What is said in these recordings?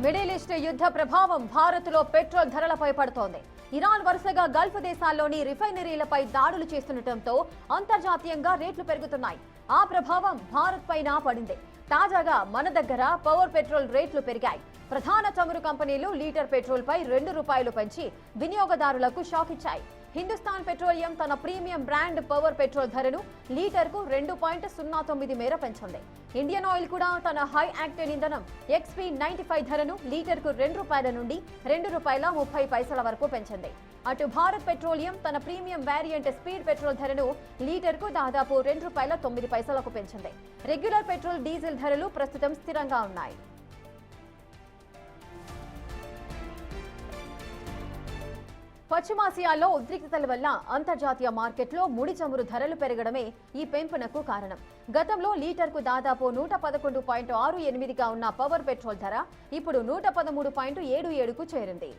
Middle east యుద్ధ ప్రభావం భారత్లో పెట్రోల్ ధరలపై పడుతోంది. ఇరాన్ వరుసగా గల్ఫ్ దేశాల్లోని రిఫైనరీలపై దాడులు చేస్తుండటంతో అంతర్జాతీయంగా రేట్లు పెరుగుతున్నాయి. ఆ ప్రభావం భారత్ పైన పడింది. తాజాగా మన దగ్గర పవర్ పెట్రోల్ రేట్లు పెరిగాయి. ప్రధాన చమురు కంపెనీలు లీటర్ పెట్రోల్ పై ₹2 పెంచి వినియోగదారులకు షాక్ ఇచ్చాయి. హిందుస్థాన్ పెట్రోలియం తన ప్రీమియం బ్రాండ్ పవర్ పెట్రోల్ ధరను లీటర్కు 2.09 మేర పెంచింది. ఇండియన్ ఆయిల్ కూడా తన హై ఆక్టేన్ ఇంధనం XP95 ధరను లీటర్కు ₹2 నుండి ₹2.30 వరకు పెంచింది. అటు భారత్ పెట్రోలియం తన ప్రీమియం వేరియంట్ స్పీడ్ పెట్రోల్ ధరను లీటర్కు దాదాపు ₹2.09 పెంచింది. రెగ్యులర్ పెట్రోల్, డీజిల్ ధరలు ప్రస్తుతం స్థిరంగా ఉన్నాయి. పశ్చిమాసియాలో ఉద్రిక్తతల వల్ల అంతర్జాతీయ మార్కెట్లో ముడి చమురు ధరలు పెరగడమే ఈ పెంపునకు కారణం. గతంలో లీటర్కు దాదాపు 111.68గా ఉన్న పవర్ పెట్రోల్ ధర ఇప్పుడు 113.77కు చేరింది.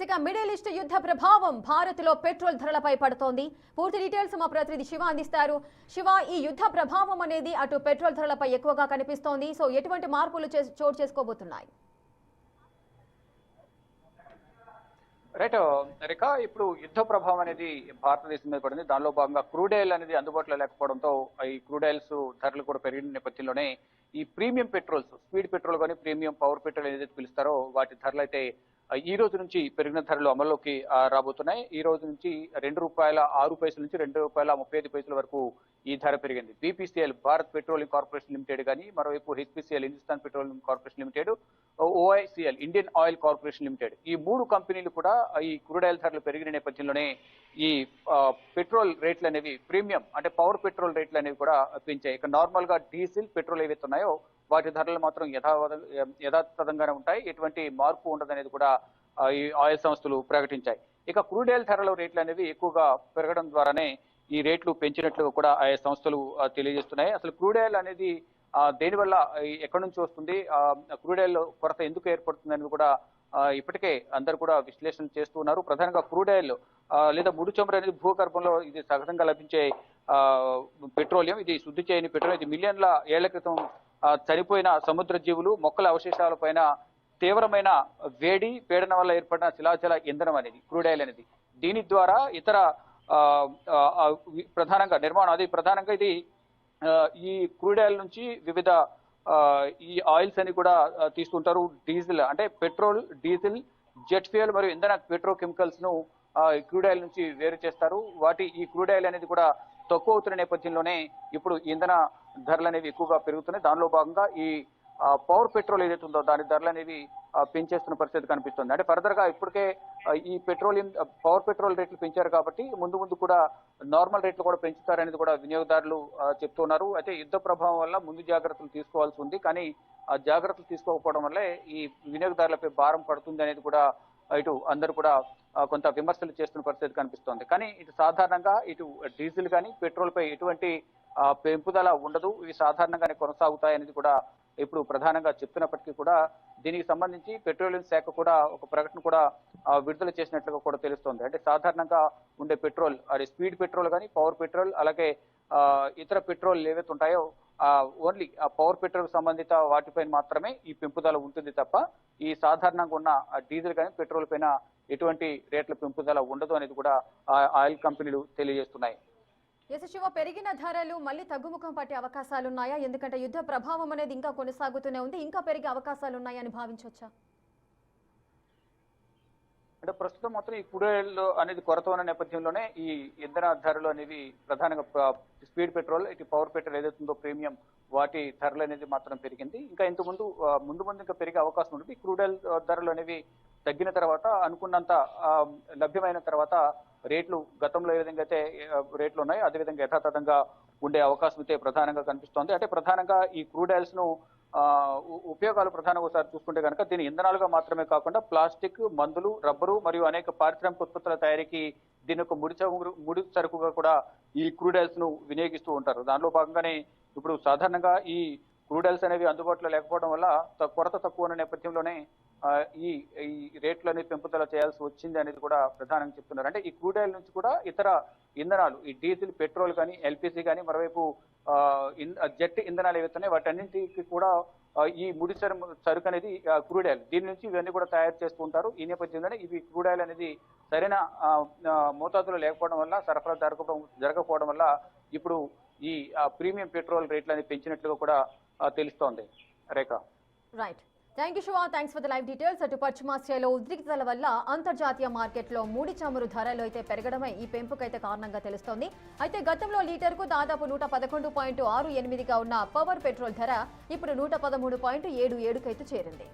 ఇక మిడిల్ ఈస్ట్ యుద్ధ ప్రభావం భారత్లో పెట్రోల్ ధరలపై పడుతోంది. పూర్తి డీటెయిల్స్ మా ప్రతినిధి శివ అందిస్తారు. శివ, ఈ యుద్ధ ప్రభావం అనేది అటు పెట్రోల్ ధరలపై ఎక్కువగా కనిపిస్తోంది. సో ఎటువంటి మార్పులు చోటు చేసుకోబోతున్నాయి? రైట్ రేఖ, ఇప్పుడు యుద్ధ ప్రభావం అనేది భారతదేశం మీద పడింది. దానిలో భాగంగా క్రూడ్ ఆయిల్ అనేది అందుబాటులో లేకపోవడంతో ఈ క్రూడ్ ఆయిల్స్ ధరలు కూడా పెరిగిన నేపథ్యంలోనే ఈ ప్రీమియం పెట్రోల్స్, స్పీడ్ పెట్రోల్ కానీ ప్రీమియం పవర్ పెట్రోల్ ఏదైతే పిలుస్తారో వాటి ధరలు అయితే ఈ రోజు నుంచి పెరిగిన ధరలు అమల్లోకి రాబోతున్నాయి. ఈ రోజు నుంచి ₹2.06 నుంచి ₹2.35 వరకు ఈ ధర పెరిగింది. BPCL, Bharat petroleum corporation limited కానీ, మరోవైపు HPCL, Hindustan petroleum corporation limited, OICL, Indian oil corporation limited, ఈ 3 కంపెనీలు కూడా ఈ క్రూడ్ ఆయిల్ ధరలు పెరిగిన నేపథ్యంలోనే ఈ పెట్రోల్ రేట్లు అనేవి, ప్రీమియం అంటే పవర్ పెట్రోల్ రేట్లు అనేవి కూడా పెంచాయి. ఇక నార్మల్ గా డీజిల్, పెట్రోల్ ఏవైతే ఉన్నాయో వాటి ధరలు మాత్రం యథాతథంగానే ఉంటాయి. ఎటువంటి మార్పు ఉండదనేది కూడా ఈ ఆయిల్ సంస్థలు ప్రకటించాయి. ఇక క్రూడ్ ఆయిల్ ధరల రేట్లు అనేవి ఎక్కువగా పెరగడం ద్వారానే ఈ రేట్లు పెంచినట్లు కూడా ఆయా సంస్థలు తెలియజేస్తున్నాయి. అసలు క్రూడ్ ఆయిల్ అనేది దేనివల్ల, ఎక్కడి నుంచి వస్తుంది, క్రూడ్ ఆయిల్ కొరత ఎందుకు ఏర్పడుతుంది అనేది కూడా ఇప్పటికే అందరు కూడా విశ్లేషణ చేస్తూ ఉన్నారు. ప్రధానంగా క్రూడ్ ఆయిల్ లేదా ముడి చమురు అనేది భూగర్భంలో ఇది సహజంగా లభించే పెట్రోలియం. ఇది శుద్ధి చేయని పెట్రోలియం. ఇది మిలియన్ల ఏళ్ల క్రితం చనిపోయిన సముద్ర జీవులు, మొక్కల అవశేషాల పైన తీవ్రమైన వేడి, పీడన వల్ల ఏర్పడిన శిలాజల ఇంధనం అనేది క్రూడ్ ఆయిల్ అనేది. దీని ద్వారా ఇతర ప్రధానంగా నిర్మాణం, అది ప్రధానంగా ఇది ఈ క్రూడ్ ఆయిల్ నుంచి వివిధ ఈ ఆయిల్స్ అని కూడా తీసుకుంటారు. డీజిల్ అంటే పెట్రోల్, డీజిల్, జెట్ ఫ్యూయల్ మరియు ఇంధన పెట్రోకెమికల్స్ ను క్రూడ్ ఆయిల్ నుంచి వేరు చేస్తారు. ఈ క్రూడ్ ఆయిల్ అనేది కూడా తక్కువ అవుతున్న నేపథ్యంలోనే ఇప్పుడు ఇంధన ధరలు అనేవి ఎక్కువగా పెరుగుతున్నాయి. దానిలో భాగంగా ఈ పవర్ పెట్రోల్ ఏదైతే ఉందో దాని ధరలు అనేవి పెంచేస్తున్న పరిస్థితి కనిపిస్తుంది. అంటే ఫర్దర్ గా ఇప్పటికే ఈ పవర్ పెట్రోల్ రేట్లు పెంచారు కాబట్టి ముందు ముందు కూడా నార్మల్ రేట్లు కూడా పెంచుతారనేది కూడా వినియోగదారులు చెప్తున్నారు. అయితే యుద్ధ ప్రభావం వల్ల ముందు జాగ్రత్తలు తీసుకోవాల్సి ఉంది. కానీ ఆ జాగ్రత్తలు తీసుకోకపోవడం వల్లే ఈ వినియోగదారులపై భారం పడుతుంది అనేది కూడా ఇటు అందరూ కూడా కొంత విమర్శలు చేస్తున్న పరిస్థితి కనిపిస్తోంది. కానీ ఇటు సాధారణంగా ఇటు డీజిల్ కానీ పెట్రోల్ పై ఎటువంటి పెంపుదల ఉండదు, ఇవి సాధారణంగానే కొనసాగుతాయి అనేది కూడా ఇప్పుడు ప్రధానంగా చెప్తున్నప్పటికీ కూడా దీనికి సంబంధించి పెట్రోలియం శాఖ కూడా ఒక ప్రకటన కూడా విడుదల చేసినట్లుగా కూడా తెలుస్తోంది. అంటే సాధారణంగా ఉండే పెట్రోల్, అది స్పీడ్ పెట్రోల్ కానీ పవర్ పెట్రోల్, అలాగే ఇతర పెట్రోల్ ఏవైతే ఉంటాయో ఓన్లీ ఆ పవర్ పెట్రోల్ సంబంధిత వాటిపైన మాత్రమే ఈ పెంపుదల ఉంటుంది తప్ప ఈ సాధారణంగా ఉన్న డీజిల్ కానీ పెట్రోల్ పైన ఎటువంటి రేట్ల పెంపుదల ఉండదు అనేది కూడా ఆయిల్ కంపెనీలు తెలియజేస్తున్నాయి. శివ, పెరిగిన ధరలు మళ్ళీ తగ్గుముఖం పట్టే అవకాశాలు ఉన్నాయా? ఎందుకంటే యుద్ధ ప్రభావం అనేది ఇంకా కొనసాగుతూనే ఉంది, ఇంకా పెరిగే అవకాశాలు ఉన్నాయని భావించవచ్చా? అంటే ప్రస్తుతం మాత్రం ఈ క్రూడ్ ఆయిల్ అనేది కొరత ఉన్న నేపథ్యంలోనే ఈ ఇంధన ధరలు అనేవి ప్రధానంగా స్పీడ్ పెట్రోల్, ఇటు పవర్ పెట్రోల్ ఏదైతుందో ప్రీమియం వాటి ధరలు అనేది మాత్రం పెరిగింది. ఇంకా ఇంతకు ముందు ఇంకా పెరిగే అవకాశం ఉంటుంది. క్రూడ్ ఆయిల్ ధరలు అనేవి తగ్గిన తర్వాత, అనుకున్నంత లభ్యమైన తర్వాత రేట్లు గతంలో ఏ విధంగా అయితే రేట్లు ఉన్నాయో అదేవిధంగా యథాతథంగా ఉండే అవకాశం అయితే ప్రధానంగా కనిపిస్తోంది. అంటే ప్రధానంగా ఈ క్రూడ్ ఆయిల్స్ ను ఉపయోగాలు ప్రధానంగా ఒకసారి చూసుకుంటే కనుక దీని ఇంధనాలుగా మాత్రమే కాకుండా ప్లాస్టిక్, మందులు, రబ్బరు మరియు అనేక పారిశ్రామిక ఉత్పత్తుల తయారీకి దీని యొక్క ముడి సరుకుగా కూడా ఈ క్రూడ్ ఆయిల్స్ ను వినియోగిస్తూ ఉంటారు. దానిలో భాగంగానే ఇప్పుడు సాధారణంగా ఈ క్రూడ్ ఆయిల్స్ అనేవి అందుబాటులో లేకపోవడం వల్ల కొరత తక్కువ ఉన్న నేపథ్యంలోనే ఈ ఈ రేట్లని పెంపుదల చేయాల్సి వచ్చింది అనేది కూడా ప్రధానంగా చెప్తున్నారు. అంటే ఈ క్రూడ్ ఆయిల్ నుంచి కూడా ఇతర ఇంధనాలు, ఈ డీజిల్, పెట్రోల్ కానీ, ఎల్పిజి కానీ, మరోవైపు జెట్ ఇంధనాలు ఏవైతున్నాయి వాటన్నింటికి కూడా ఈ ముడి సరుకు అనేది క్రూడ్ ఆయిల్, దీని నుంచి ఇవన్నీ కూడా తయారు చేస్తూ ఉంటారు. ఈ నేపథ్యంలోనే ఇవి క్రూడ్ ఆయిల్ అనేది సరైన మోతాదులో లేకపోవడం వల్ల, సరఫరా జరగకపోవడం వల్ల ఇప్పుడు ఈ ప్రీమియం పెట్రోల్ రేట్లని పెంచినట్లుగా కూడా తెలుస్తోంది. Rekha. Right, thank you Siva, thanks for the live details. అటు పశ్చిమాసియాలో ఉద్రిక్తతల వల్ల అంతర్జాతీయ మార్కెట్లో ముడి చమురు ధరలు అయితే పెరగడమే ఈ పెంపుకైతే కారణంగా తెలుస్తోంది. అయితే గతంలో లీటర్కు దాదాపు 111.68గా ఉన్న పవర్ పెట్రోల్ ధర ఇప్పుడు 113.77కైతే చేరింది.